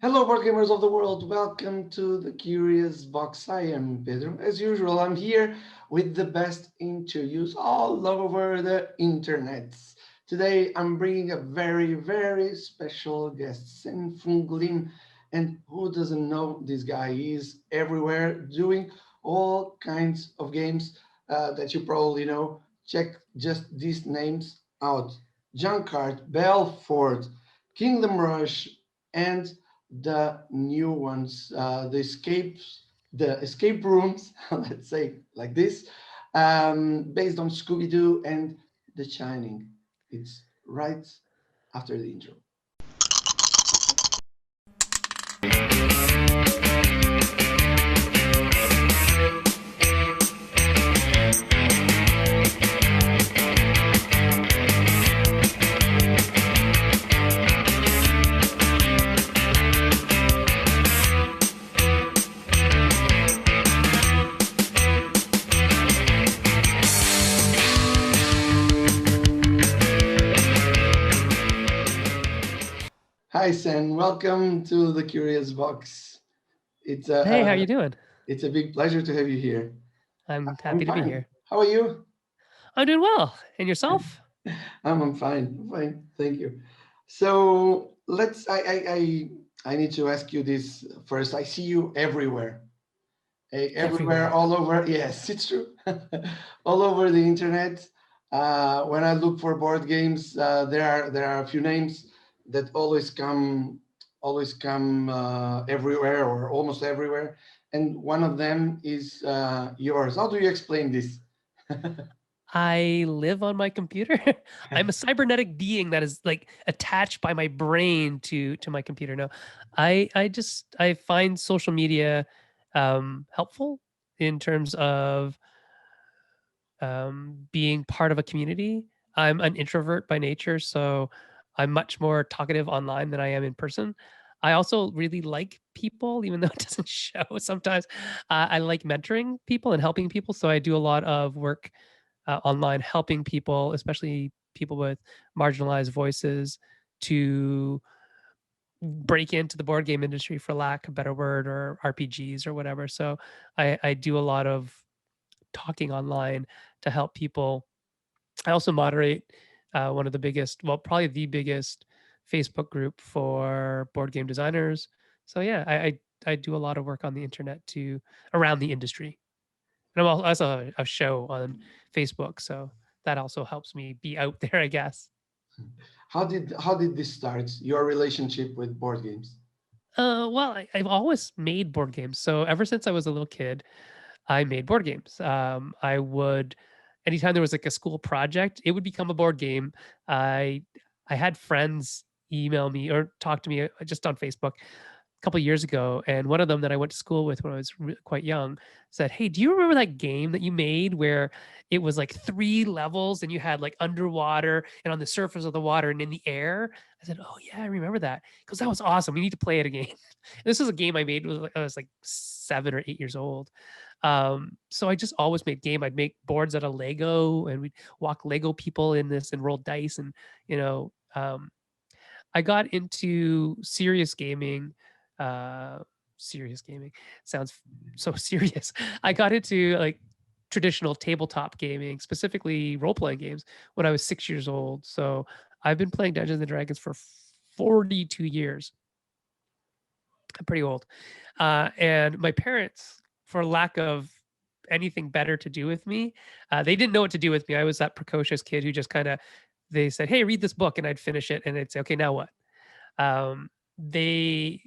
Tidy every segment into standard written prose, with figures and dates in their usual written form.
Hello, board gamers of the world. Welcome to the Curious Box. I am Pedro. As usual, I'm here with the best interviews all over the internet. Today, I'm bringing a very special guest, Sen-Foong. And who doesn't know this guy? He's everywhere doing all kinds of games that you probably know. Check just these names out: Junkart, Belfort, Kingdom Rush, and the new ones, the escape rooms, let's say like this, based on Scooby-Doo and The Shining. It's right after the intro. Hi, Sen. Welcome to the Curious Box. It's a Hey, how you doing? it's a big pleasure to have you here. I'm I'm happy to be fine. here. How are you? I'm doing well. And yourself? I'm fine. I'm fine. Thank you. So let's. I need to ask you this first. I see you everywhere. Everywhere, Everywhere. all over. Yes, it's true. All over the internet. When I look for board games, there are a few names that always come everywhere or almost everywhere, and one of them is yours. How do you explain this? I live on my computer. I'm a cybernetic being that is like attached by my brain to my computer. No, I find social media helpful in terms of being part of a community. I'm an introvert by nature, so I'm much more talkative online than I am in person. I also really like people, even though it doesn't show sometimes. I like mentoring people and helping people, so I do a lot of work online helping people, especially people with marginalized voices, to break into the board game industry, for lack of a better word, or RPGs or whatever. So I do a lot of talking online to help people. I also moderate one of the biggest, well, probably the biggest Facebook group for board game designers. So yeah, I do a lot of work on the internet to around the industry, and I'm also a show on Facebook, so that also helps me be out there, I guess. How did this start? Your relationship with board games? Well, I've always made board games. So ever since I was a little kid, I made board games. I would, anytime there was like a school project, it would become a board game. I I had friends email me or talk to me just on Facebook a couple of years ago, and one of them that I went to school with when I was quite young said, "Hey, do you remember that game that you made where it was like three levels and you had like underwater and on the surface of the water and in the air?" I said, "Oh yeah, I remember that." Because that was awesome. We need to play it again. This is a game I made when I was like 7 or 8 years old. So I just always made game. I'd make boards out of Lego, and we'd walk Lego people in this and roll dice, and you know, I got into uh, serious gaming sounds so serious. I got into like traditional tabletop gaming, specifically role playing games, when I was 6 years old. So I've been playing Dungeons and Dragons for 42 years. I'm pretty old. And my parents, for lack of anything better to do with me, they didn't know what to do with me. I was that precocious kid who just kind of, they said, "Hey, read this book," and I'd finish it, and they'd say, "Okay, now what?" They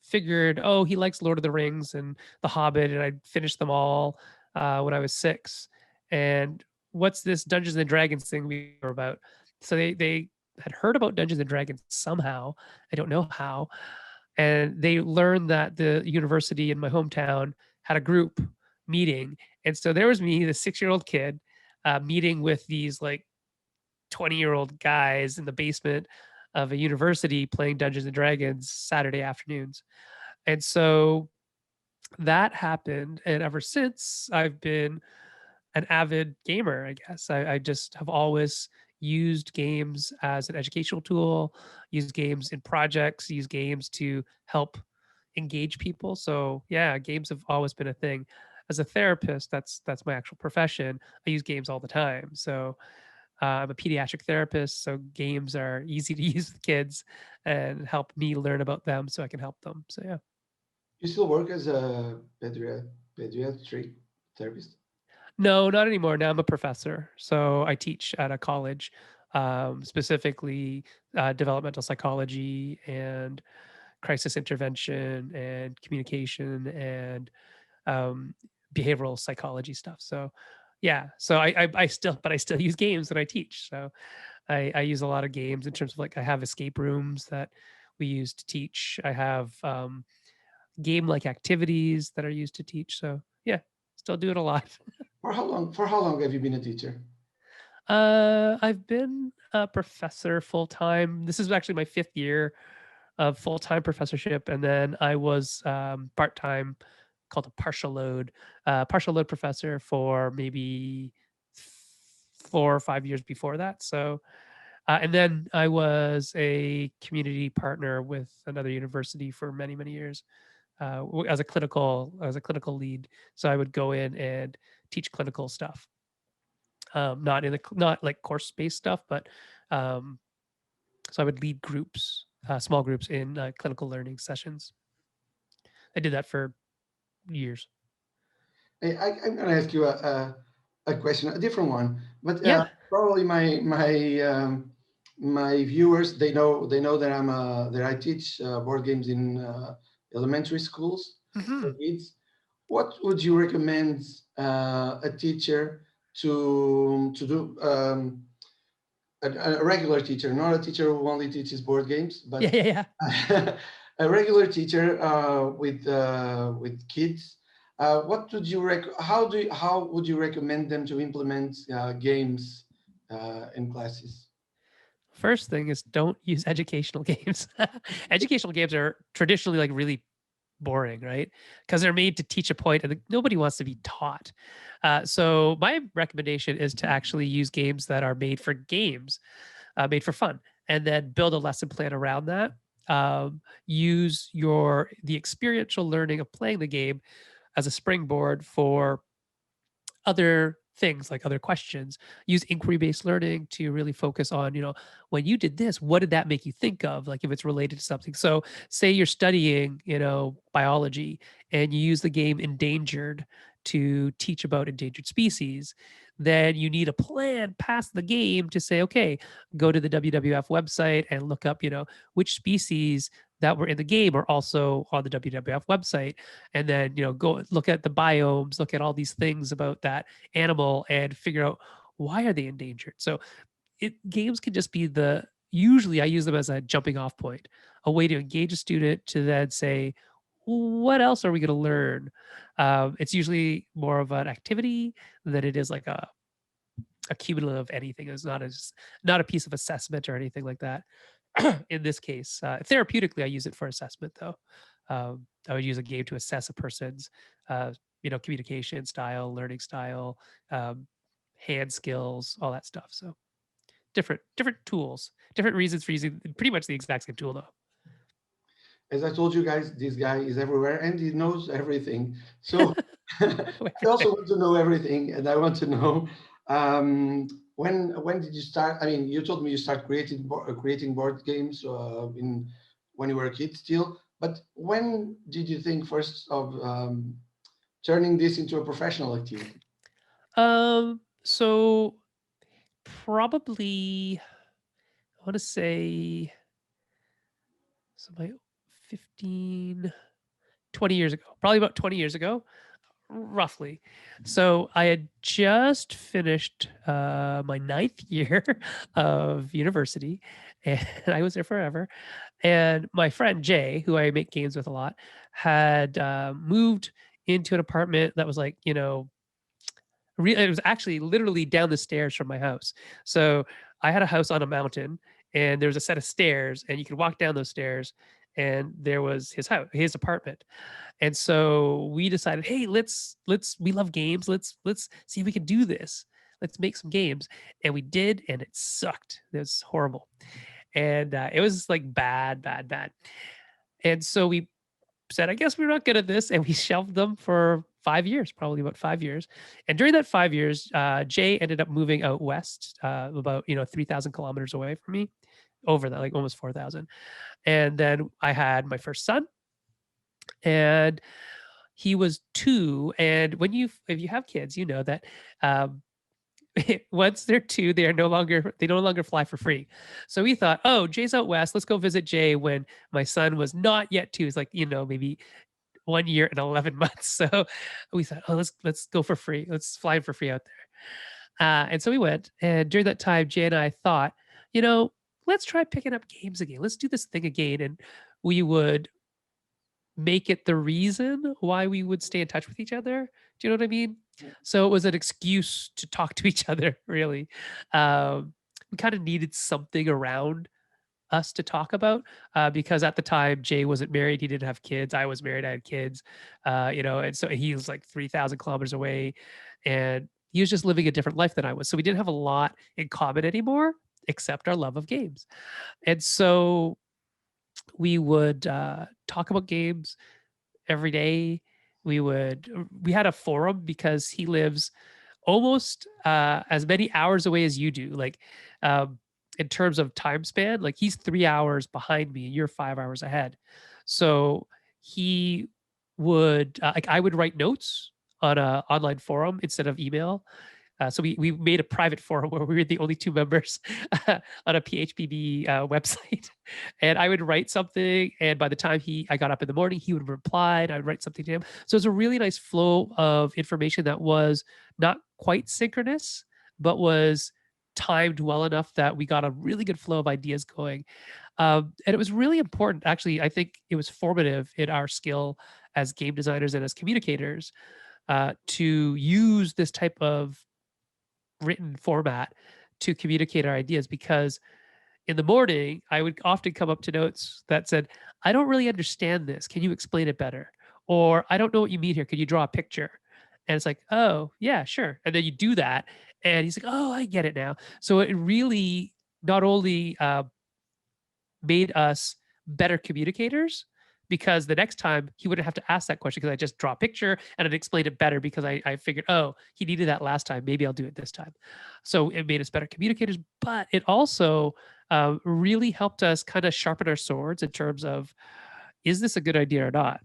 figured, oh, he likes Lord of the Rings and The Hobbit, and I'd finished them all when I was 6. And what's this Dungeons and Dragons thing we were about? So they had heard about Dungeons and Dragons somehow. I don't know how, and they learned that the university in my hometown had a group meeting, and so there was me, the 6-year-old kid, meeting with these like 20-year-old guys in the basement of a university playing Dungeons and Dragons Saturday afternoons. And so that happened. And ever since, I've been an avid gamer, I guess. I just have always used games as an educational tool, used games in projects, used games to help. engage people. So yeah, games have always been a thing. As a therapist, that's my actual profession. I use games all the time. So I'm a pediatric therapist, so games are easy to use with kids and help me learn about them so I can help them. So yeah. You still work as a pediatric therapist? No, not anymore. Now I'm a professor. So I teach at a college, specifically developmental psychology and crisis intervention and communication and um, behavioral psychology stuff. So yeah, so I still, but I still use games when I teach. So I use a lot of games in terms of like I have escape rooms that we use to teach. I have game like activities that are used to teach. So yeah, still do it a lot. For how long? For how long have you been a teacher? I've been a professor full time. This is actually my 5th year of full time professorship, and then I was part time, called a partial load professor for maybe 4 or 5 years before that. So, and then I was a community partner with another university for many years as a clinical lead. So I would go in and teach clinical stuff, not like course based stuff, but um, so I would lead groups, small groups in clinical learning sessions. I did that for years. I'm going to ask you a question, a different one, but Yeah. probably my viewers, they know that that I teach board games in elementary schools for Hmm. kids. What would you recommend a teacher to do? A regular teacher, not a teacher who only teaches board games, Yeah, but yeah, yeah. a regular teacher with kids. What would you how would you recommend them to implement games in classes? First thing is don't use educational games. Educational games are traditionally like really boring, right? Because they're made to teach a point, and nobody wants to be taught. So my recommendation is to actually use games that are made for games, made for fun, and then build a lesson plan around that. Use the experiential learning of playing the game as a springboard for other things like other questions. Use inquiry based learning to really focus on, when you did this, what did that make you think of, like if it's related to something. So say you're studying, biology, and you use the game Endangered to teach about endangered species, then you need a plan past the game to say, okay, go to the WWF website and look up, which species that were in the game are also on the WWF website, and then go look at the biomes, look at all these things about that animal and figure out why are they endangered. So games can just be usually I use them as a jumping off point, a way to engage a student to then say, what else are we going to learn. It's usually more of an activity than it is like a cumulative of anything. It's not a piece of assessment or anything like that. In this case, therapeutically, I use it for assessment though. I would use a game to assess a person's, uh, communication style, learning style, um, hand skills, all that stuff. So different tools, different reasons for using pretty much the exact same tool though. As I told you guys, this guy is everywhere and he knows everything. So I also want to know everything, and I want to know um, when did you start? I mean, you told me you start creating board games in when you were a kid still, but when did you think first of turning this into a professional activity? So probably I want to say so my 15, 20 years ago, probably about 20 years ago, roughly. So I had just finished my ninth year of university, and I was there forever. And my friend Jay, who I make games with a lot, had moved into an apartment that was like, it was actually literally down the stairs from my house. So I had a house on a mountain, and there was a set of stairs, and you could walk down those stairs, and there was his house, his apartment. And so we decided, hey, we love games. Let's see if we can do this. Let's make some games. And we did, and it sucked. It was horrible. And it was like bad. And so we said, I guess we're not good at this. And we shelved them for 5 years, probably about 5 years. And during that 5 years, Jay ended up moving out west, about, 3,000 kilometers away from me, over that, like almost 4,000. And then I had my first son, and he was 2. And if you have kids, you know that, um, once they're 2, they no longer fly for free. So we thought, oh, Jay's out west. Let's go visit Jay when my son was not yet 2. He's like, maybe 1 year and 11 months. So we thought, oh, let's go for free. Let's fly for free out there. And so we went. And during that time, Jay and I thought, you know, let's try picking up games again. Let's do this thing again. And we would make it the reason why we would stay in touch with each other. Do you know what I mean? So it was an excuse to talk to each other, really. We kind of needed something around us to talk about, because at the time Jay wasn't married, he didn't have kids. I was married, I had kids, and so he was like 3,000 kilometers away, and he was just living a different life than I was. So we didn't have a lot in common anymore, except our love of games. And so we would talk about games every day. We had a forum because he lives almost as many hours away as you do. Like, in terms of time span, like he's 3 hours behind me, and you're 5 hours ahead. So he would like I would write notes on a online forum instead of email. So we made a private forum where we were the only 2 members on a PHPB website, and I would write something, and by the time I got up in the morning, he would reply, and I would write something to him. So it was a really nice flow of information that was not quite synchronous, but was timed well enough that we got a really good flow of ideas going. And it was really important. Actually, I think it was formative in our skill as game designers and as communicators, to use this type of written format to communicate our ideas, because in the morning I would often come up to notes that said, I don't really understand this, can you explain it better? Or I don't know what you mean here, could you draw a picture? And it's like, oh yeah, sure. And then you do that, and he's like, oh, I get it now. So it really not only made us better communicators, because the next time he wouldn't have to ask that question, because I just draw a picture and I'd explain it better, because I figured, oh, he needed that last time. Maybe I'll do it this time. So it made us better communicators, but it also really helped us kind of sharpen our swords in terms of, is this a good idea or not?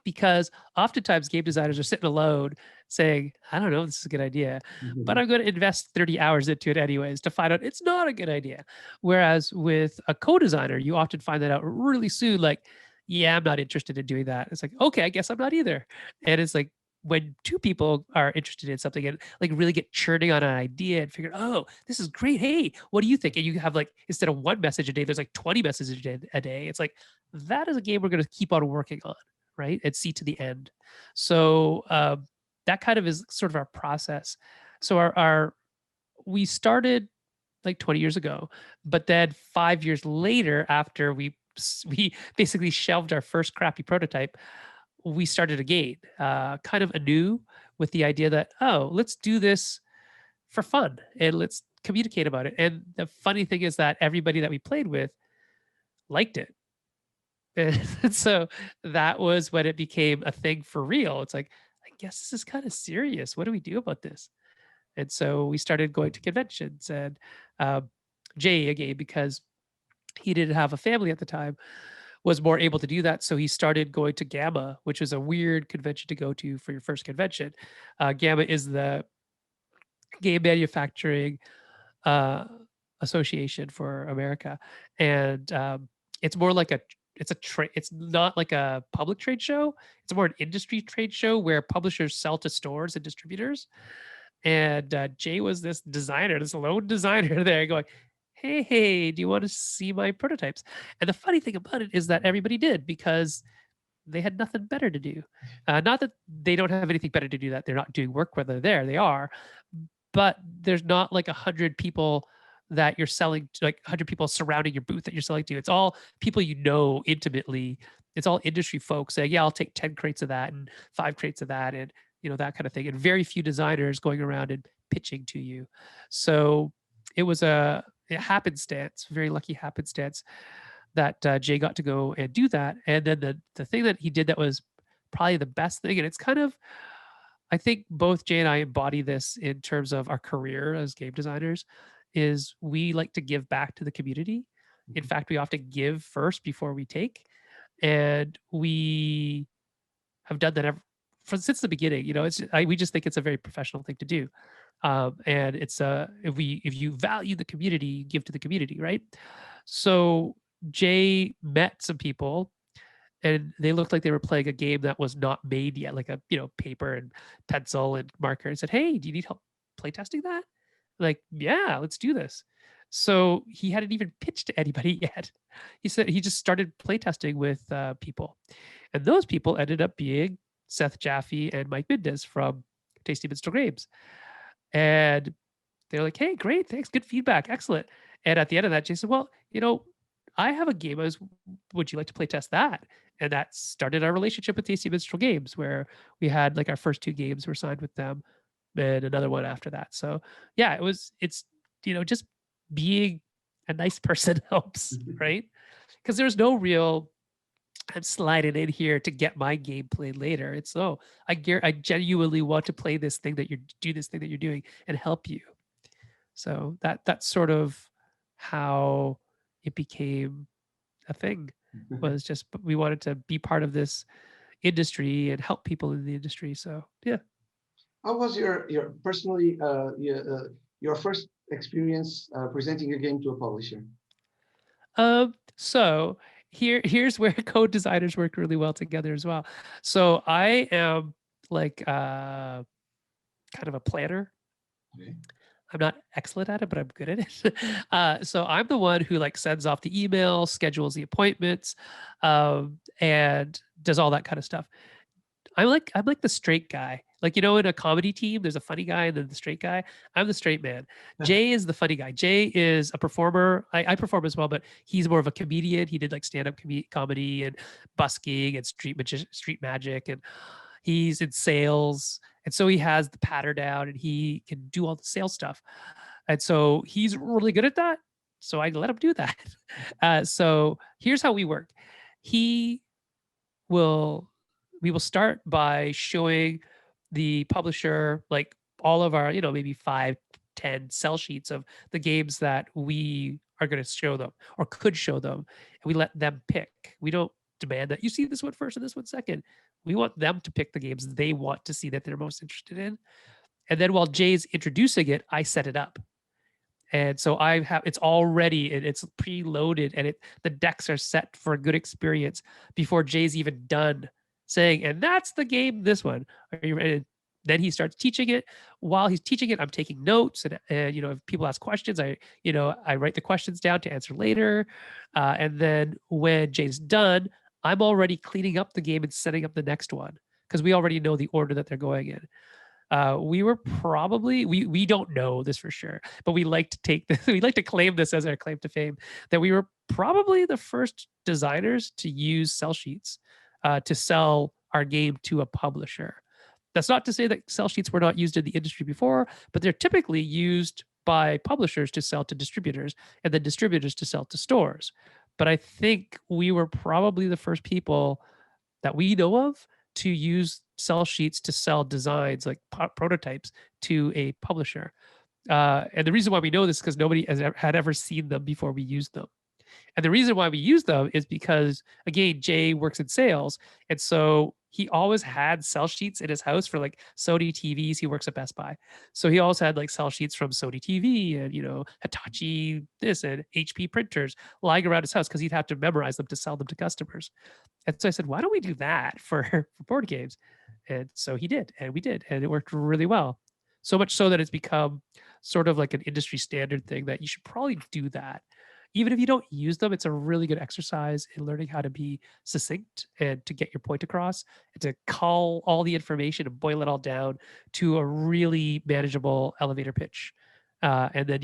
Because oftentimes game designers are sitting alone saying, I don't know if this is a good idea, but Mhm. I'm going to invest 30 hours into it anyways to find out it's not a good idea. Whereas with a co-designer, you often find that out really soon, like, yeah, I'm not interested in doing that. It's like, okay, I guess I'm not either. And it's like, when 2 people are interested in something and like really get churning on an idea and figure, oh, this is great. Hey, what do you think? And you have, like, instead of one message a day, there's like 20 messages a day. It's like, that is a game we're going to keep on working on, right? And see to the end. So that kind of is sort of our process. So our we started like 20 years ago, but then 5 years later, after we basically shelved our first crappy prototype, we started again, kind of anew, with the idea that, oh, let's do this for fun and let's communicate about it. And the funny thing is that everybody that we played with liked it. And so that was when it became a thing for real. It's like, I guess this is kind of serious. What do we do about this? And so we started going to conventions, and uh, Jay, again, because he didn't have a family at the time, was more able to do that. So he started going to Gamma, which is a weird convention to go to for your first convention. Gamma is the game manufacturing uh, association for America, and it's more like it's not like a public trade show. It's more an industry trade show where publishers sell to stores and distributors. And Jay was this designer, this lone designer there, going, "Hey, do you want to see my prototypes?" And the funny thing about it is that everybody did, because they had nothing better to do. Not that they don't have anything better to do, that they're not doing work whether they're there, they are, but there's not like 100 people that you're selling to, like 100 people surrounding your booth that you're selling to. It's all people you know intimately. It's all industry folks saying, yeah, I'll take 10 crates of that and 5 crates of that, and that kind of thing. And very few designers going around and pitching to you. So it was a happenstance, very lucky happenstance, that Jay got to go and do that. And then the thing that he did that was probably the best thing, and it's kind of, I think both Jay and I embody this in terms of our career as game designers, is we like to give back to the community. In fact, we often give first before we take, and we have done that since the beginning. We just think it's a very professional thing to do, and it's if you value the community, you give to the community, right? So Jay met some people and they looked like they were playing a game that was not made yet, like a paper and pencil and marker, and said, "Hey, do you need help playtesting that?" Like, "Yeah, let's do this." So he hadn't even pitched to anybody yet. He said he just started playtesting with people, and those people ended up being Seth Jaffe and Mike Mendes from Tasty Minstrel Games. And they're like, "Hey, great, thanks, good feedback, excellent." And at the end of that, Jay said, "Well, I have a game. Would you like to play test that?" And that started our relationship with Tasty Minstrel Games, where we had like our first two games were signed with them, and another one after that. So yeah, it's just being a nice person helps, right? Because there's no real I'm sliding in here to get my game played later. It's I genuinely want to play this thing that you're do this thing that you're doing and help you. So that's sort of how it became a thing, was just we wanted to be part of this industry and help people in the industry. So yeah. How was your personally your first experience presenting a game to a publisher? So here's where co-designers work really well together as well. So I am like kind of a planner. Okay. I'm not excellent at it, but I'm good at it. So I'm the one who like sends off the email, schedules the appointments, and does all that kind of stuff. I'm like the straight guy. Like, in a comedy team, there's a funny guy and then the straight guy. I'm the straight man. Jay is the funny guy. Jay is a performer. I perform as well, but he's more of a comedian. He did like stand-up comedy and busking and street magic, and he's in sales. And so he has the patter down and he can do all the sales stuff. And so he's really good at that. So I let him do that. So here's how we work. He will we will start by showing the publisher like all of our, maybe 5, 10 sell sheets of the games that we are going to show them or could show them. And we let them pick. We don't demand that you see this one first and this one second. We want them to pick the games they want to see that they're most interested in. And then while Jay's introducing it, I set it up. And so I have it's already it's preloaded and the decks are set for a good experience before Jay's even done saying, and that's the game, this one. Are you ready? Then he starts teaching it. While he's teaching it, I'm taking notes, and if people ask questions, I write the questions down to answer later. And then when Jay's done, I'm already cleaning up the game and setting up the next one because we already know the order that they're going in. We were probably we don't know this for sure, but we like to take this, we like to claim this as our claim to fame, that we were probably the first designers to use sell sheets to sell our game to a publisher. That's not to say that sell sheets were not used in the industry before, but they're typically used by publishers to sell to distributors and then distributors to sell to stores. But I think we were probably the first people that we know of to use sell sheets to sell designs like prototypes to a publisher. And the reason why we know this is because nobody had ever seen them before we used them. And the reason why we use them is because, again, Jay works in sales. And so he always had sell sheets in his house for like Sony TVs. He works at Best Buy. So he always had like sell sheets from Sony TV and, Hitachi this and HP printers lying around his house because he'd have to memorize them to sell them to customers. And so I said, why don't we do that for board games? And so he did, and we did, and it worked really well. So much so that it's become sort of like an industry standard thing that you should probably do that. Even if you don't use them, it's a really good exercise in learning how to be succinct and to get your point across and to call all the information and boil it all down to a really manageable elevator pitch. And then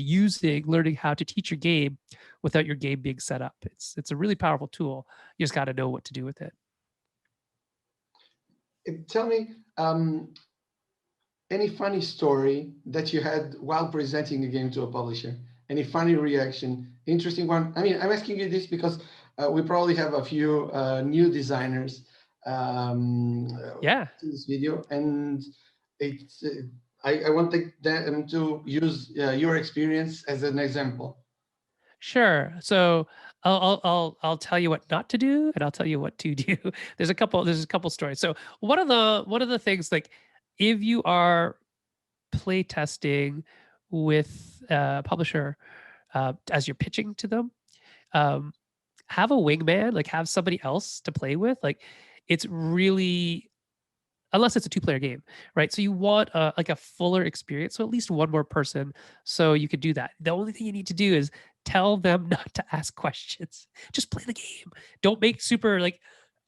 learning how to teach your game without your game being set up. It's a really powerful tool. You just got to know what to do with it. Tell me any funny story that you had while presenting a game to a publisher. Any funny reaction, interesting one. I mean, I'm asking you this because We probably have a few new designers Yeah. to this video, and it's I want them to use your experience as an example. Sure. So I'll tell you what not to do, and I'll tell you what to do. There's a couple stories. So one of the things, like, if you are play testing with a publisher, as you're pitching to them, um, have a wingman, like have somebody else to play with. Like, it's really, unless it's a two-player game, right? So you want like a fuller experience, so at least one more person, so you could do that. The only thing you need to do is tell them not to ask questions. Just play the game. Don't make super like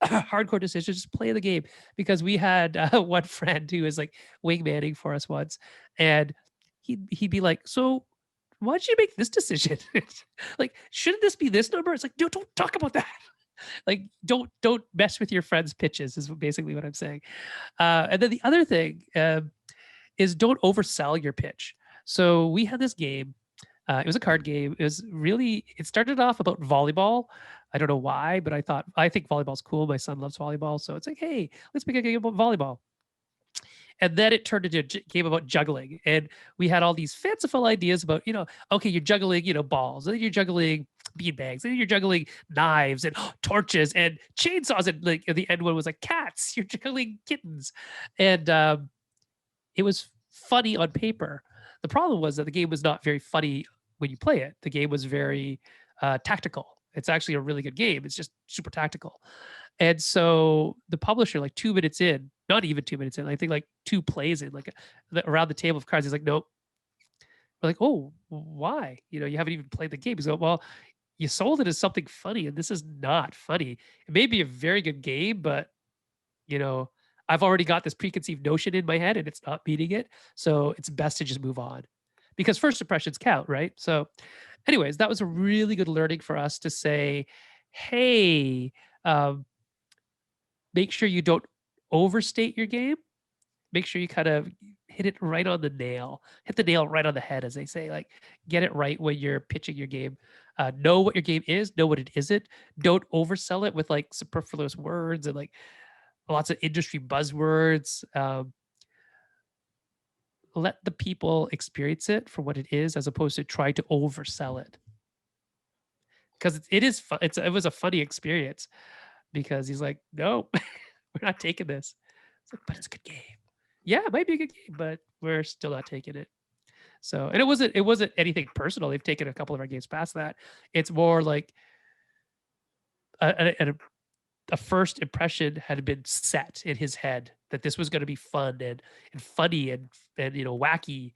hardcore decisions. Just play the game. Because we had one friend who was like wingmanning for us once, and he'd be like, "So, why did you make this decision? Like, shouldn't this be this number?" It's like, "No, don't talk about that." Like, don't mess with your friends' pitches. Is basically what I'm saying. And then the other thing is, don't oversell your pitch. So we had this game. It was a card game. It started off about volleyball. I don't know why, but I think volleyball's cool. My son loves volleyball. So it's like, hey, let's make a game about volleyball. And then it turned into a game about juggling. And we had all these fanciful ideas about, okay, you're juggling, balls, and then you're juggling bean bags, and then you're juggling knives and torches and chainsaws. And like the end one was like cats, you're juggling kittens. And it was funny on paper. The problem was that the game was not very funny when you play it. The game was very tactical. It's actually a really good game. It's just super tactical. And so the publisher, like 2 minutes in, not even 2 minutes in, I think like two plays in, like around the table of cards, he's like, nope. We're like, oh, why? You haven't even played the game. He's like, well, you sold it as something funny, and this is not funny. It may be a very good game, but you know, I've already got this preconceived notion in my head and it's not meeting it. So it's best to just move on, because first impressions count, right? So, anyways, that was a really good learning for us to say, hey, um, make sure you don't overstate your game. Make sure you kind of hit it right on the nail, hit the nail right on the head, as they say. Like, get it right when you're pitching your game. Know what your game is, know what it isn't. Don't oversell it with like superfluous words and like lots of industry buzzwords. Let the people experience it for what it is, as opposed to try to oversell it. Because it is fun. It was a funny experience, because he's like, no, we're not taking this. It's like, but it's a good game. Yeah, it might be a good game, but we're still not taking it. So, and it wasn't anything personal. They've taken a couple of our games past that. It's more like a first impression had been set in his head that this was going to be fun and funny and wacky,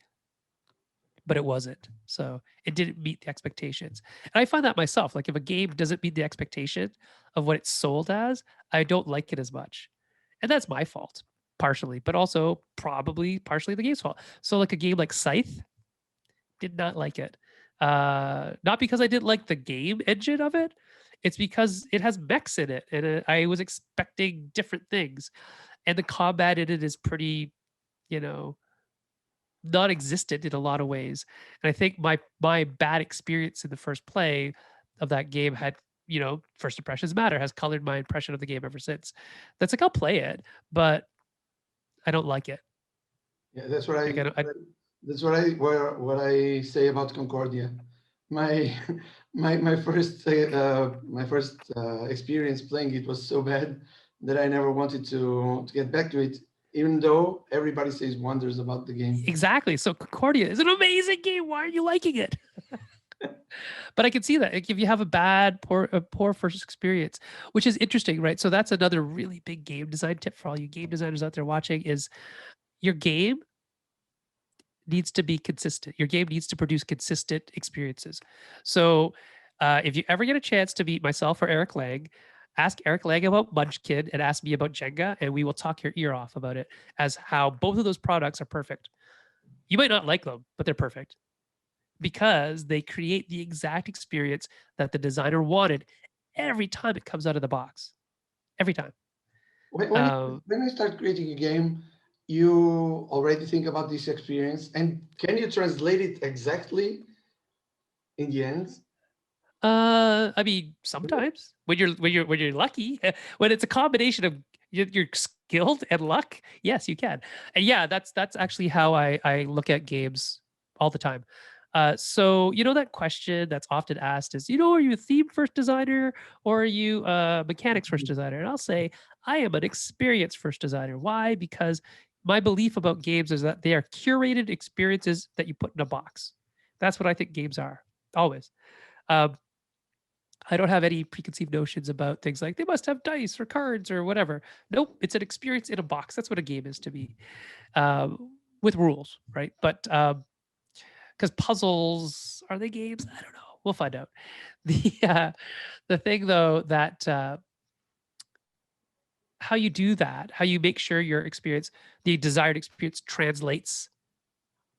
but it wasn't. So it didn't meet the expectations. And I find that myself. Like, if a game doesn't meet the expectation of what it's sold as, I don't like it as much. And that's my fault, partially, but also probably partially the game's fault. So like a game like Scythe, did not like it. Not because I didn't like the game engine of it. It's because it has mechs in it, and I was expecting different things, and the combat in it is pretty, you know, non-existent in a lot of ways. And I think my bad experience in the first play of that game had, first impressions matter, has colored my impression of the game ever since. That's like, I'll play it, but I don't like it. Yeah, that's what Like, I I don't, I, that's what I say about Concordia. My my first experience playing it was so bad that I never wanted to get back to it, even though everybody says wonders about the game. exactly. So Concordia is an amazing game. Why are you liking it? But I can see that, like, if you have a poor first experience, which is interesting, right? So that's another really big game design tip for all you game designers out there watching: is your game needs to be consistent. Your game needs to produce consistent experiences. So if you ever get a chance to meet myself or Eric Lang, ask Eric Lang about Munchkin and ask me about Jenga, and we will talk your ear off about it, as how both of those products are perfect. You might not like them, but they're perfect, because they create the exact experience that the designer wanted every time it comes out of the box. Every time. When when, you, Um, when I start creating a game, you already think about this experience, and can you translate it exactly in the end? I mean, sometimes when you're lucky, when it's a combination of you're skilled and luck, yes, you can. And yeah, that's actually how I look at games all the time. So you know that question that's often asked is, are you a theme first designer or are you a mechanics first designer? And I'll say I am an experience first designer. Why? Because my belief about games is that they are curated experiences that you put in a box. That's what I think games are always. Um, I don't have any preconceived notions about things like they must have dice or cards or whatever. Nope, it's an experience in a box. That's what a game is to me, with rules, right? But because puzzles are they games? I don't know. We'll find out. The thing though that how you do that, how you make sure your experience, the desired experience, translates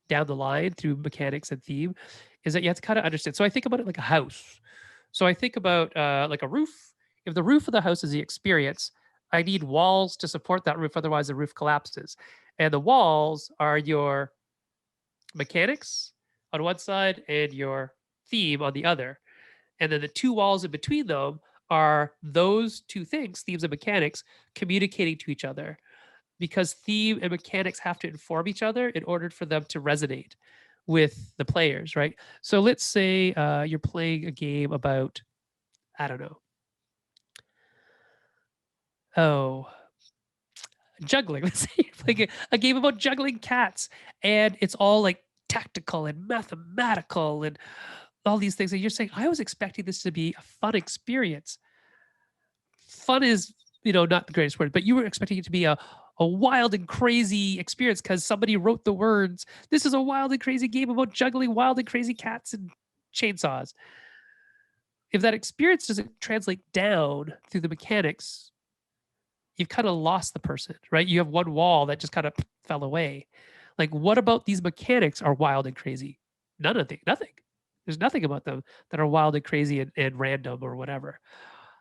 down the line through mechanics and theme, is that you have to kind of understand. So I think about it like a house. So I think about like a roof. If the roof of the house is the experience, I need walls to support that roof. Otherwise, the roof collapses. And the walls are your mechanics on one side and your theme on the other. And then the two walls in between them are those two things, themes and mechanics, communicating to each other because theme and mechanics have to inform each other in order for them to resonate with the players, right? So let's say you're playing a game about, I don't know, oh, juggling. Let's say you're playing a game about juggling cats, and it's all like tactical and mathematical and all these things. And you're saying, I was expecting this to be a fun experience. Fun is, not the greatest word, but you were expecting it to be a wild and crazy experience because somebody wrote the words. This is a wild and crazy game about juggling wild and crazy cats and chainsaws. If that experience doesn't translate down through the mechanics, you've kind of lost the person, right? You have one wall that just kind of fell away. Like, what about these mechanics are wild and crazy? None of them, nothing. There's nothing about them that are wild and crazy and random or whatever.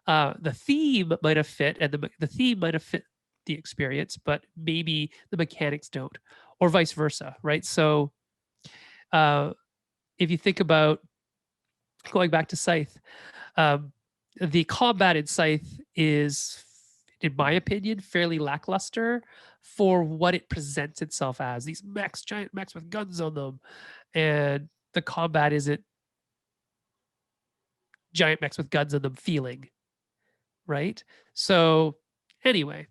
The theme might have fit, and the theme might have fit the experience, but maybe the mechanics don't, or vice versa, right? So, uh, if you think about going back to Scythe, um, the combat in Scythe is, in my opinion, fairly lackluster for what it presents itself as. These mechs, giant mechs with guns on them, and the combat isn't giant mechs with guns on them feeling, right? So anyway,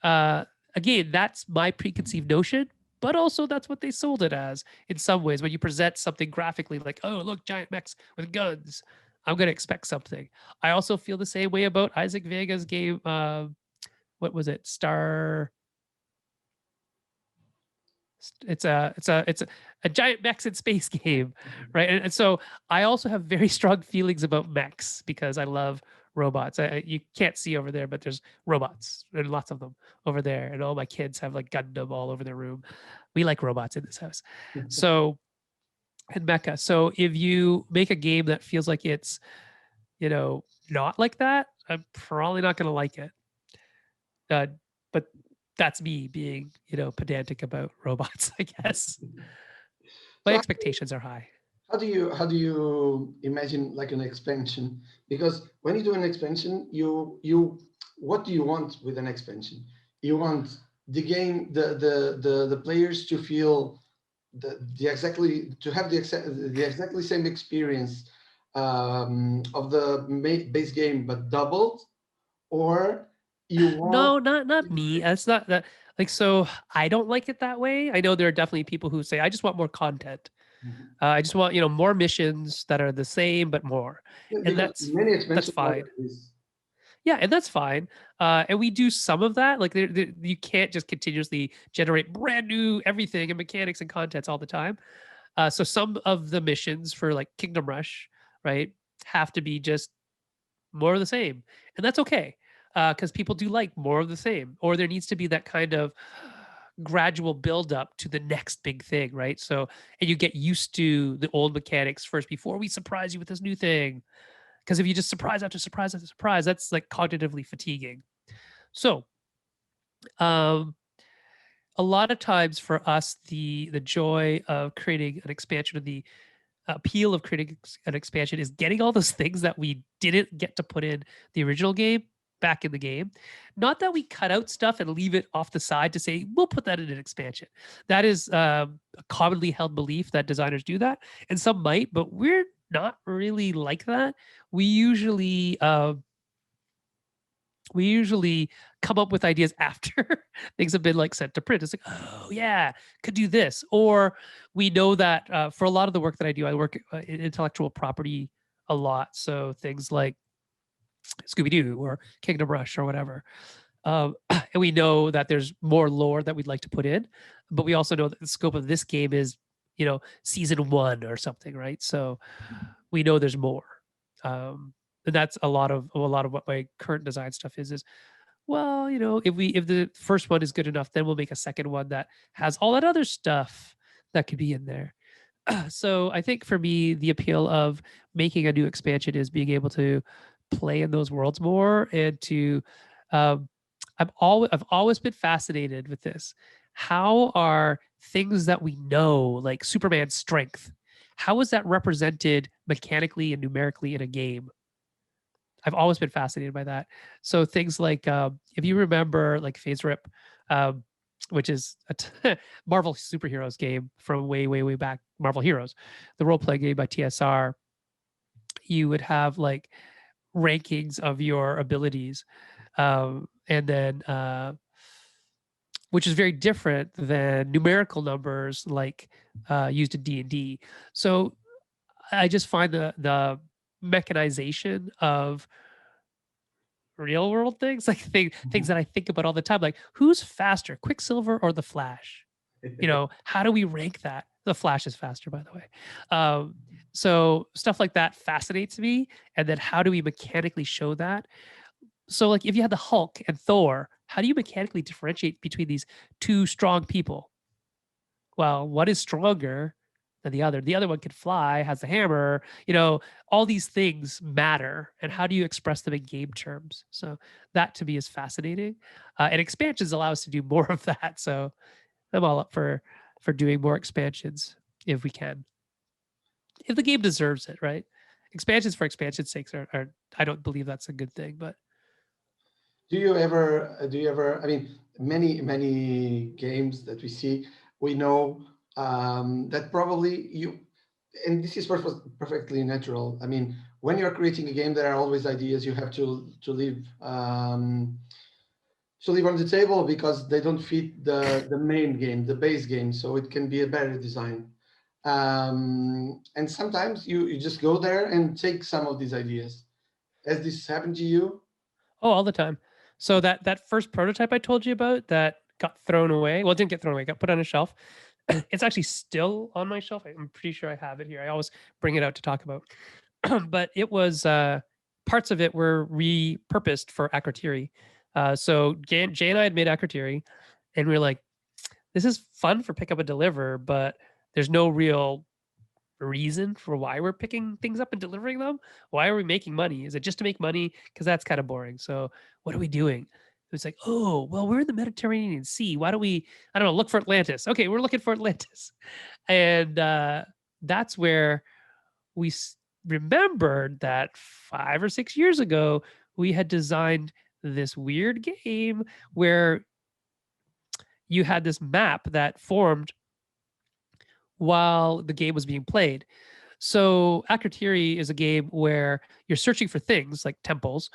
uh, again, that's my preconceived notion, but also that's what they sold it as in some ways. When you present something graphically, like, oh, look, giant mechs with guns, I'm going to expect something. I also feel the same way about Isaac Vega's game. What was it? It's a giant mechs in space game, right? And so I also have very strong feelings about mechs because I love robots. You can't see over there, but there's robots and lots of them over there, and all my kids have like Gundam all over their room. We like robots in this house, so and mecha. So if you make a game that feels like it's not like that, I'm probably not going to like it. Uh, but that's me being pedantic about robots, I guess. My So expectations are high. how do you imagine like an expansion? Because when you do an expansion, you what do you want with an expansion? You want the game, the players to feel the exactly to have the exactly same experience of the base game but doubled, or you want. No, not me. It's not that, like, so I don't like it that way. I know there are definitely people who say I just want more content. Mhm. I just want more missions that are the same but more, Yeah, and because many that's expansions are fine. like this. Yeah, and that's fine. And we do some of that. Like, you can't just continuously generate brand new everything and mechanics and contents all the time. So some of the missions for like Kingdom Rush, right, have to be just more of the same, and that's okay because people do like more of the same, or there needs to be that kind of gradual build up to the next big thing, right? So, and you get used to the old mechanics first before we surprise you with this new thing. Because if you just surprise after surprise after surprise, that's like cognitively fatiguing. So, um, a lot of times for us, the joy of creating an expansion of the appeal of creating an expansion is getting all those things that we didn't get to put in the original game back in the game. Not that we cut out stuff and leave it off the side to say we'll put that in an expansion. That is a commonly held belief that designers do that, and some might, but we're not really like that. We usually we usually come up with ideas after things have been like sent to print. It's like, oh yeah, could do this. Or we know that for a lot of the work that I do, I work in intellectual property a lot. So things like ScoobyDoo or Kingdom Rush or whatever. And we know that there's more lore that we'd like to put in, but we also know that the scope of this game is, season 1 or something, right? So we know there's more. And that's a lot of what my current design stuff is well, if the first one is good enough, then we'll make a second one that has all that other stuff that could be in there. So I think for me, the appeal of making a new expansion is being able to play in those worlds more and to um, I've always been fascinated with this. How are things that we know, like Superman's strength, how is that represented mechanically and numerically in a game? I've always been fascinated by that. So things like if you remember like Phase Rip, um, which is a Marvel superheroes game from way, way, way back, Marvel Heroes, the role playing game by TSR, you would have like rankings of your abilities. And then which is very different than numerical numbers like used in D&D. So I just find the mechanization of real world things, like things that I think about all the time, like who's faster, Quicksilver or the Flash? How do we rank that? The Flash is faster, by the way. So stuff like that fascinates me. And then how do we mechanically show that? So like if you had the Hulk and Thor, how do you mechanically differentiate between these two strong people? Well, one is stronger than the other. The other one can fly, has the hammer, all these things matter. And how do you express them in game terms? So that to me is fascinating. And expansions allow us to do more of that. So I'm all up for doing more expansions if we can. If the game deserves it, right? Expansions for expansion's sakes are I don't believe that's a good thing, but do you ever, I mean, many games that we see, we know that probably you, and this is perfectly natural. I mean, when you're creating a game, there are always ideas you have to leave on the table because they don't fit the main game, the base game. So it can be a better design. And sometimes you just go there and take some of these ideas. Has this happened to you? oh, all the time. So that first prototype I told you about that got thrown away. Well, it didn't get thrown away. It got put on a shelf. It's actually still on my shelf. I'm pretty sure I have it here. I always bring it out to talk about. But it was parts of it were repurposed for Akrotiri. So Jay and I had made Akrotiri, and we were like, "This is fun for pick up and deliver, but there's no real reason for why we're picking things up and delivering them. Why are we making money? Is it just to make money? Because that's kind of boring. So what are we doing?" It's like, oh, well, we're in the Mediterranean Sea. Why don't we, I don't know, look for Atlantis? Okay, we're looking for Atlantis. And that's where we remembered that 5 or 6 years ago, we had designed this weird game where you had this map that formed while the game was being played. So Akrotiri is a game where you're searching for things like temples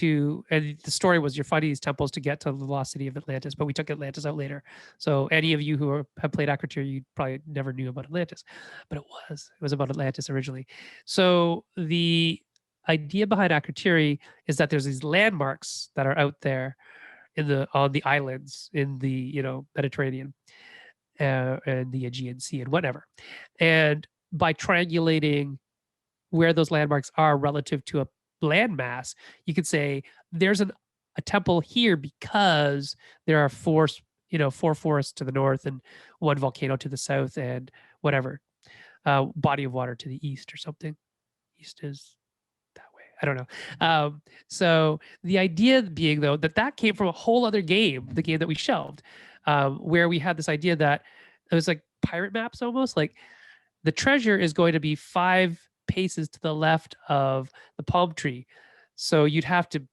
and the story was you're finding these temples to get to the lost city of Atlantis, but we took Atlantis out later. So any of you who have played Akrotiri, you probably never knew about Atlantis, but it was about Atlantis originally. So the idea behind Akrotiri is that there's these landmarks that are out there on the islands in the Mediterranean and the Aegean Sea and whatever. And by triangulating where those landmarks are relative to a landmass, you could say there's a temple here because there are four forests to the north and one volcano to the south and whatever body of water to the east or something. East is that way. I don't know. So the idea being though that came from a whole other game, the game that we shelved, where we had this idea that it was like pirate maps almost like the treasure is going to be 5 paces to the left of the palm tree. So you'd have to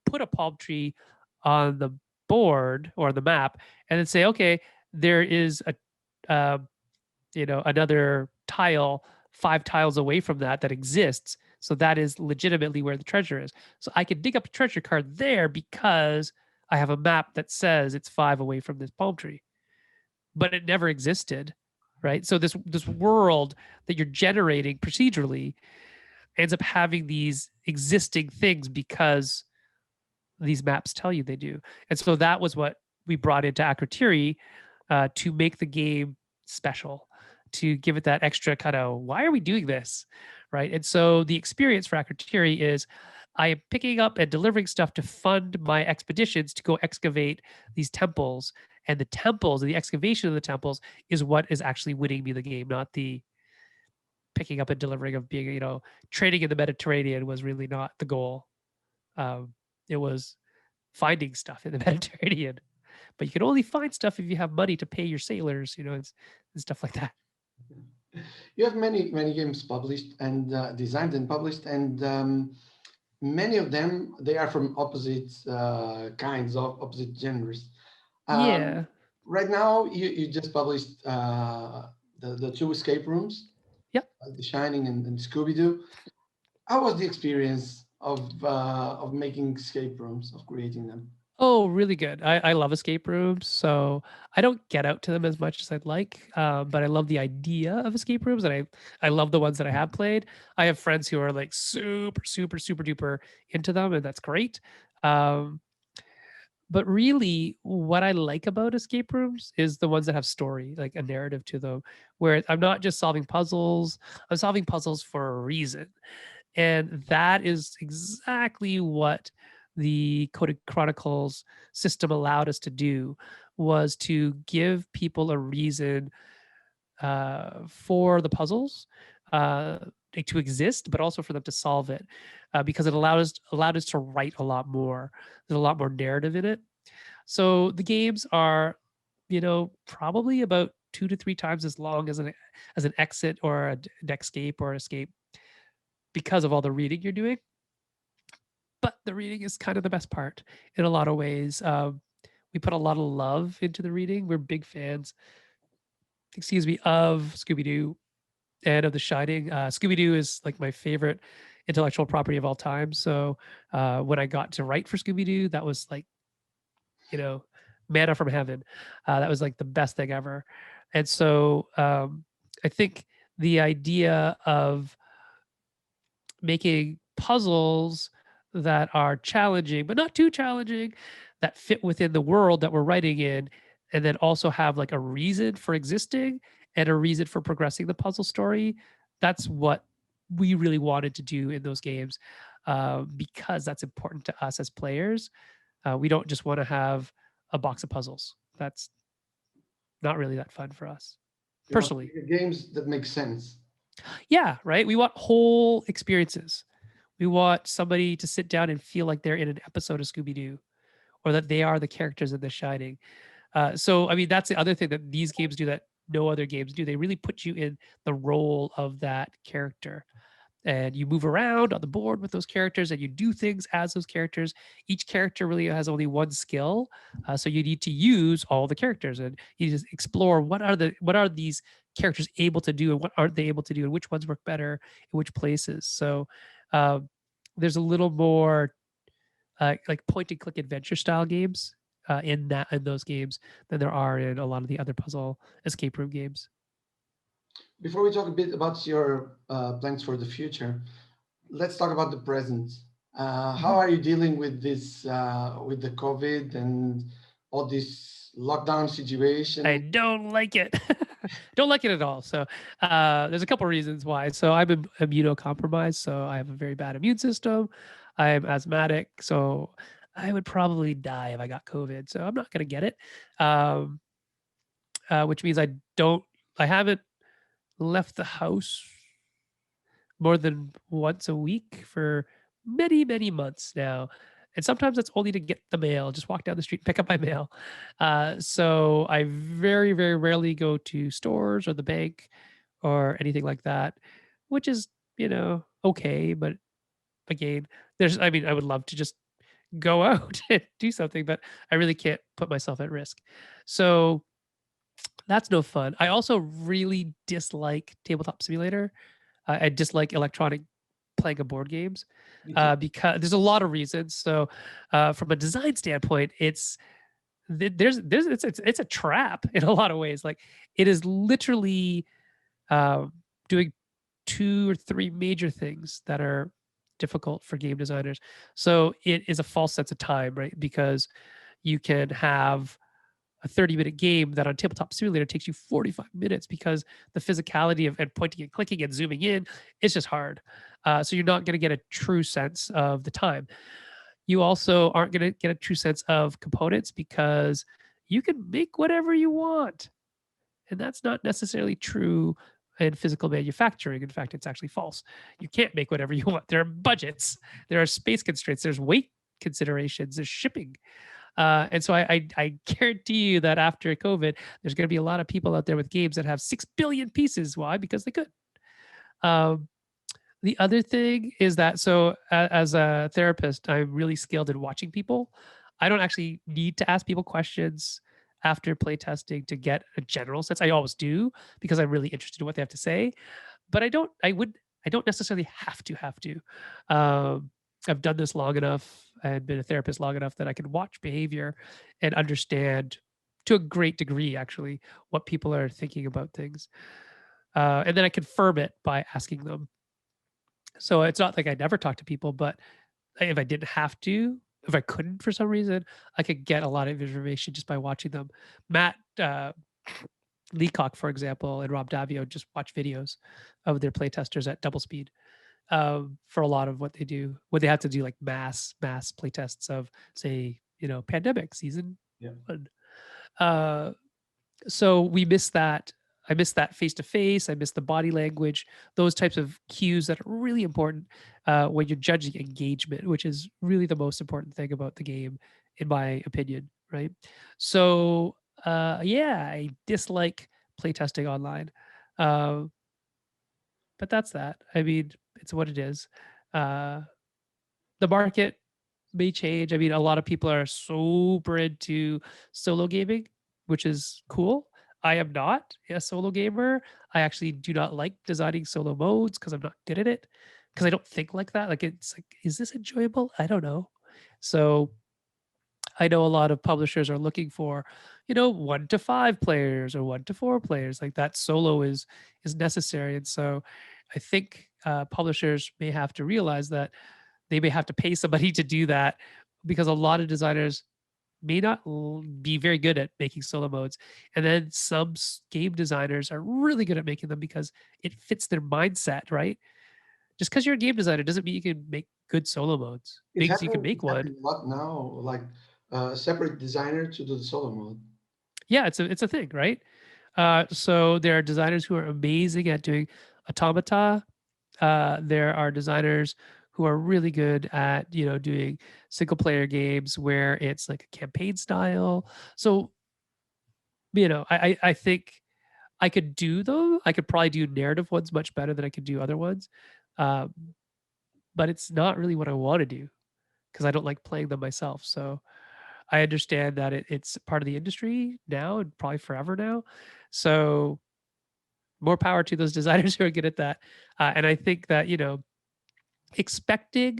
put a palm tree on the board or the map and then say, okay, there is a, uh, another tile 5 tiles away from that exists. So that is legitimately where the treasure is. So I could dig up a treasure card there because I have a map that says it's 5 away from this palm tree, but it never existed, right? So this world that you're generating procedurally ends up having these existing things because these maps tell you they do. And so that was what we brought into Akrotiri to make the game special, to give it that extra kind of, why are we doing this? Right. And so the experience for Akrotiri is I am picking up and delivering stuff to fund my expeditions to go excavate these temples. And the temples, the excavation of the temples is what is actually winning me the game, not the picking up and delivering of being, trading in the Mediterranean was really not the goal. It was finding stuff in the Mediterranean. But you can only find stuff if you have money to pay your sailors, and stuff like that. You have many games published and designed and published, and many of them they are from opposite kinds of opposite genres. Um, Yeah. right now, you just published the two escape rooms, Yep. The Shining and Scooby Doo. How was the experience of making escape rooms, of creating them? Oh, really good. I love escape rooms. So I don't get out to them as much as I'd like, but I love the idea of escape rooms, and I love the ones that I have played. I have friends who are like super, super, super duper into them, and that's great. Um, but really, what I like about escape rooms is the ones that have story, like a narrative to them, where I'm not just solving puzzles. I'm solving puzzles for a reason. And that is exactly what the Coded Chronicles system allowed us to do, was to give people a reason for the puzzles to exist, but also for them to solve it, because it allowed us to write a lot more. There's a lot more narrative in it. So the games are, probably about 2 to 3 times as long as an exit or an escape or escape, because of all the reading you're doing. But the reading is kind of the best part in a lot of ways. We put a lot of love into the reading. We're big fans, excuse me, of Scooby Doo and of The Shining. Scooby Doo is like my favorite intellectual property of all time. So when I got to write for Scooby Doo, that was like, you know, manna from heaven. That was like the best thing ever. And so I think the idea of making puzzles that are challenging, but not too challenging, that fit within the world that we're writing in, and then also have like a reason for existing and a reason for progressing the puzzle story. That's what we really wanted to do in those games, because that's important to us as players. We don't just want to have a box of puzzles. That's not really that fun for us You want personally. games that make sense. Yeah, right. We want whole experiences. We want somebody to sit down and feel like they're in an episode of Scooby Doo, or that they are the characters in The Shining. So, I mean, that's the other thing that these games do that no other games do. They really put you in the role of that character, and you move around on the board with those characters, and you do things as those characters. Each character really has only one skill, so you need to use all the characters, and you just explore what are these characters able to do and what aren't they able to do, and which ones work better in which places. So um, there's a little more like point and click adventure style games in those games than there are in a lot of the other puzzle escape room games. Before we talk a bit about your plans for the future, let's talk about the present. How Mhm. are you dealing with this, with the COVID and all this lockdown I situation? don't like it. Don't like it at all. So there's a couple reasons why. So I'm immunocompromised, so I have a very bad immune system. I'm asthmatic, so I would probably die if I got COVID. So I'm not gonna get it, um, which means I haven't left the house more than once a week for many, many months now. And sometimes that's only to get the mail, just walk down the street and pick up my mail. So I very, very rarely go to stores or the bank or anything like that, which is, okay. But again, I mean, I would love to just go out and do something, but I really can't put myself at risk. So that's no fun. I also really dislike Tabletop Simulator. I dislike electronic playing of board games Me too. because there's a lot of reasons. So, from a design standpoint, it's a trap in a lot of ways. Like it is literally um, doing two or three major things that are difficult for game designers. So it is a false sense of time, right? Because you can have a 30-minute game that on Tabletop Simulator takes you 45 minutes because the physicality of and pointing and clicking and zooming in, it's just hard. So you're not going to get a true sense of the time. You also aren't going to get a true sense of components because you can make whatever you want. And that's not necessarily true in physical manufacturing. In fact, it's actually false. You can't make whatever you want. There are budgets, there are space constraints, there's weight considerations, there's shipping. And so I guarantee you that after COVID, there's going to be a lot of people out there with games that have 6 billion pieces. Why? Because they could. Um, the other thing is that as a therapist, I'm really skilled in watching people. I don't actually need to ask people questions after play testing to get a general sense. I always do because I'm really interested in what they have to say, but I don't necessarily have to. Um, I've done this long enough and been a therapist long enough that I can watch behavior and understand to a great degree actually what people are thinking about things. And then I confirm it by asking them. So it's not like I never talk to people, but if I didn't have to, if I couldn't for some reason, I could get a lot of information just by watching them. Matt Leacock, for example, and Rob Davio just watch videos of their playtesters at double speed for a lot of what they do. When they have to do like mass playtests of, say, Pandemic season Yeah. one. Uh, so we miss that. I miss that face to face. I miss the body language, those types of cues that are really important when you're judging engagement, which is really the most important thing about the game, in my opinion. Right. So, yeah, I dislike playtesting online. Uh, but that's that. I mean, it's what it is. Uh, the market may change. I mean, a lot of people are super into solo gaming, which is cool. I am not a solo gamer. I actually do not like designing solo modes because I'm not good at it. Because I don't think like that. Like it's like, is this enjoyable? I don't know. So I know a lot of publishers are looking for, 1 to 5 players or 1 to 4 players. Like that solo is necessary. And so I think publishers may have to realize that they may have to pay somebody to do that because a lot of designers may not be very good at making solo modes. And then some game designers are really good at making them because it fits their mindset, right? Just because you're a game designer doesn't mean you can make good solo modes. Means you can make It's one. happening a lot now, like separate designer to do the solo mode. Yeah, it's a thing, right? So there are designers who are amazing at doing automata. There are designers who are really good at doing single player games where it's like a campaign style. So I think I could do though. I could probably do narrative ones much better than I could do other ones. Um, but it's not really what I want to do because I don't like playing them myself. So I understand that it's part of the industry now and probably forever now. So more power to those designers who are good at that. And I think that expecting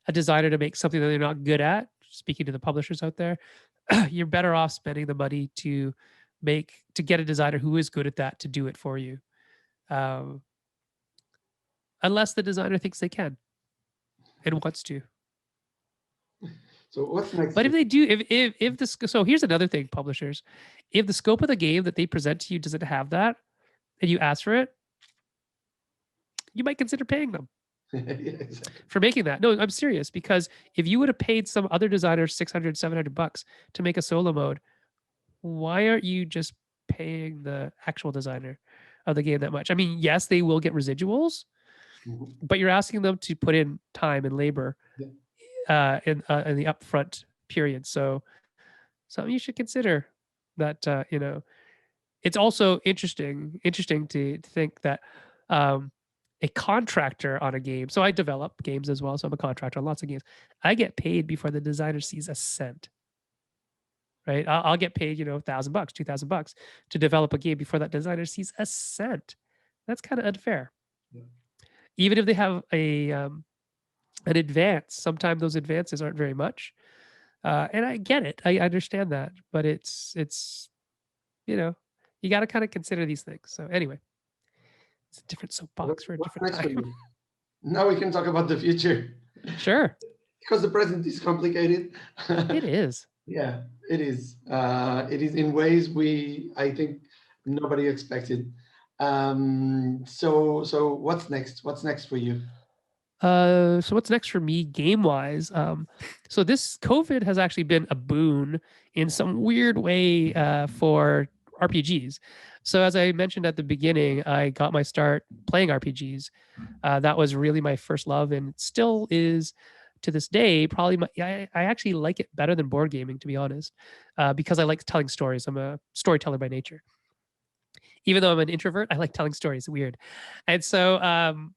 a designer to make something that they're not good at, speaking to the publishers out there, you're better off spending the money to get a designer who is good at that to do it for you. Um, unless the designer thinks they can and wants to. So what's next? But if they do, if this, so here's another thing, publishers, if the scope of the game that they present to you doesn't have that, and you ask for it, you might consider paying them Yeah, exactly. for making that. No, I'm serious because if you would have paid some other designer 600, $700 to make a solo mode, why aren't you just paying the actual designer of the game that much? I mean, yes, they will get residuals, Mhm. but you're asking them to put in time and labor Yeah. in the upfront period. So something you should consider that it's also interesting to think that um, a contractor on a game. So I develop games as well. So I'm a contractor on lots of games. I get paid before the designer sees a cent. Right? I'll get paid, $1,000, $2,000 to develop a game before that designer sees a cent. That's kind of unfair. Yeah. Even if they have an advance, sometimes those advances aren't very much. And I get it. I understand that, but it's you know, you got to kind of consider these things. So anyway, it's a different soapbox for a What's different next for time. you? Now we can talk about the future Sure, because the present is complicated. it is. Yeah, it is. It is in ways I think nobody expected. So what's next? What's next for you? So what's next for me game wise? So this COVID has actually been a boon in some weird way for RPGs. So as I mentioned at the beginning, I got my start playing RPGs. That was really my first love, and still is to this day. Probably I actually like it better than board gaming, to be honest, because I like telling stories. I'm a storyteller by nature. Even though I'm an introvert, I like telling stories. Weird. And so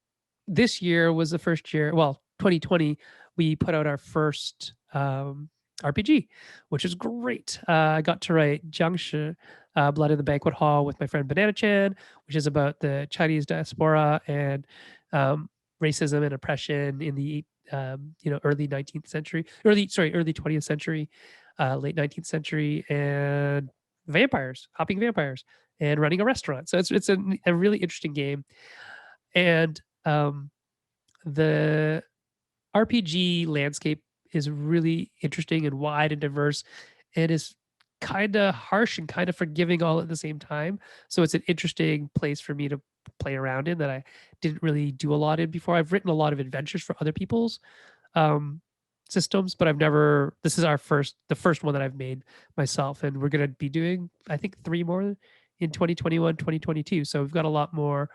this year was the first year, well, 2020, we put out our first RPG, which is great. I got to write Jiangshi, Blood in the Banquet Hall with my friend Banana Chan, which is about the Chinese diaspora and um, racism and oppression in the early 19th century, early 20th century, late 19th century, and vampires, hopping vampires, and running a restaurant. So it's a really interesting game, and the RPG landscape is really interesting and wide and diverse, and is kind of harsh and kind of forgiving all at the same time. So it's an interesting place for me to play around in that I didn't really do a lot in before. I've written a lot of adventures for other people's um, systems, but I've never. This is the first one that I've made myself, and we're gonna be doing, I think, 3 more in 2021, 2022. So we've got a lot more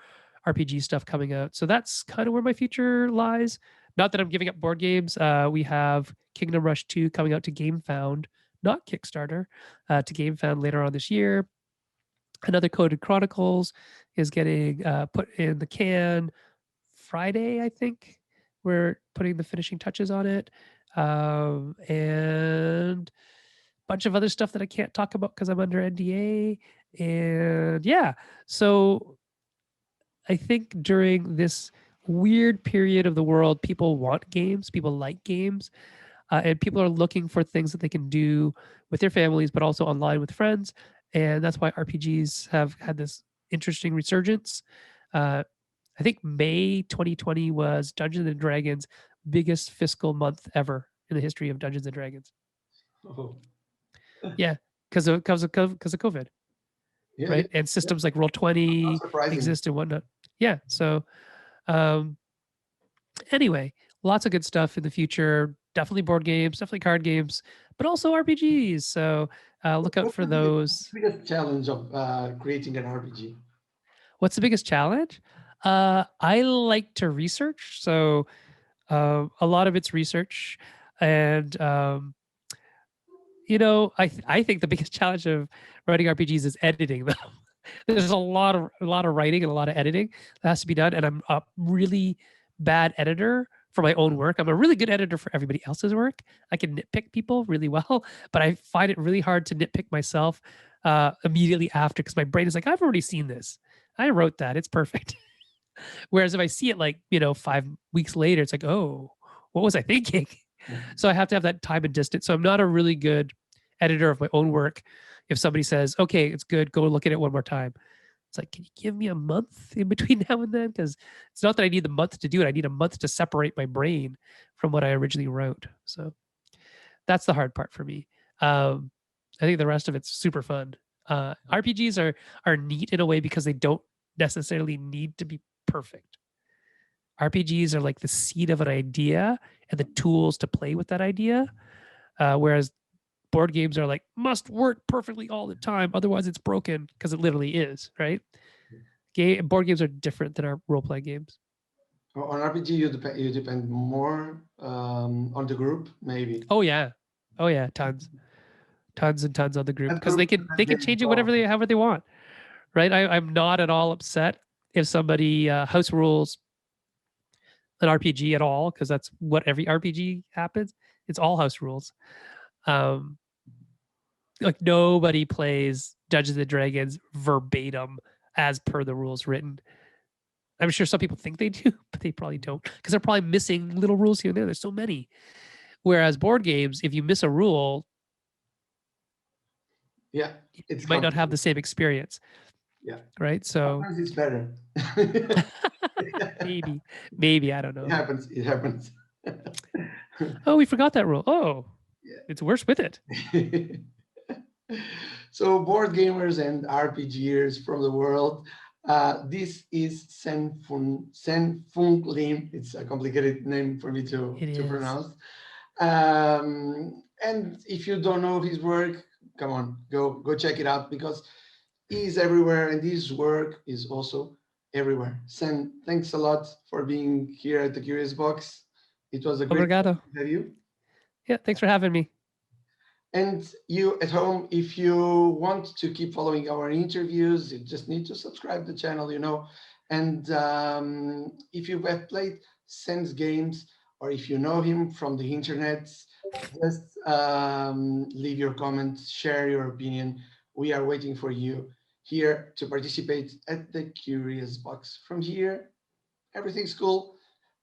RPG stuff coming out. So that's kind of where my future lies. Not that I'm giving up board games. We have Kingdom Rush 2 coming out to GameFound, not Kickstarter, to GameFound later on this year. Another Coded Chronicles is getting put in the can Friday, I think. We're putting the finishing touches on it. And a bunch of other stuff that I can't talk about because I'm under NDA. And yeah, so I think during this weird period of the world, people want games, people like games, and people are looking for things that they can do with their families, but also online with friends. And that's why RPGs have had this interesting resurgence. Uh, I think May 2020 was Dungeons and Dragons' biggest fiscal month ever in the history of Dungeons and Dragons. Oh, Yeah, because of COVID, yeah, yeah, right? And yeah. systems like Not Roll20 surprising. exist and whatnot. Yeah. So um, anyway, lots of good stuff in the future. Definitely board games, definitely card games, but also RPGs. So look out What's for the those. biggest challenge of creating an RPG? What's the biggest challenge? I like to research. So a lot of it's research. And, I think the biggest challenge of writing RPGs is editing them. There's a lot of writing and a lot of editing that has to be done. And I'm a really bad editor for my own work. I'm a really good editor for everybody else's work. I can nitpick people really well, but I find it really hard to nitpick myself immediately after because my brain is like, I've already seen this. I wrote that. It's perfect. Whereas if I see it like, 5 weeks later, it's like, oh, what was I thinking? So I have to have that time and distance. So I'm not a really good editor of my own work. If somebody says, okay, it's good, go look at it one more time. It's like, can you give me a month in between now and then? Because it's not that I need the month to do it. I need a month to separate my brain from what I originally wrote. So that's the hard part for me. I think the rest of it's super fun. RPGs are neat in a way because they don't necessarily need to be perfect. RPGs are like the seed of an idea and the tools to play with that idea. Whereas board games are like must work perfectly all the time, otherwise it's broken because it literally is, right? Board games are different than our role playing games. On RPG, you depend more on the group, maybe. Oh yeah, oh yeah, tons and tons on the group That because group they should can let they can games change it go. however they want. right? I'm not at all upset if somebody house rules an RPG at all, because that's what every RPG happens. It's all house rules. Um, like nobody plays Dungeons and Dragons verbatim as per the rules written. I'm sure some people think they do, but they probably don't, because they're probably missing little rules here and there. There's so many. Whereas board games, if you miss a rule, Yeah, it's you might not have complicated. the same experience, Yeah, right? So sometimes it's better. It maybe, maybe I don't know. happens. It happens. Oh, we forgot that rule. Oh, it's worse with it. Yeah. So, board gamers and RPGers from the world, this is Sen-Foong Lim. It's a complicated name for me It to is. pronounce. And if you don't know his work, come on, go check it out because he's everywhere and his work is also everywhere. Sen, thanks a lot for being here at the Curious Box. It was a great pleasure Obrigado. to have you. Yeah, thanks for having me. And you at home, if you want to keep following our interviews, you just need to subscribe to the channel, And if you have played Sen's games or if you know him from the internet, just leave your comments, share your opinion. We are waiting for you here to participate at the Curious Box. From here, everything's cool,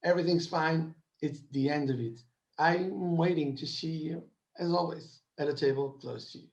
everything's fine. It's the end of it. I'm waiting to see you, as always, at a table close to you.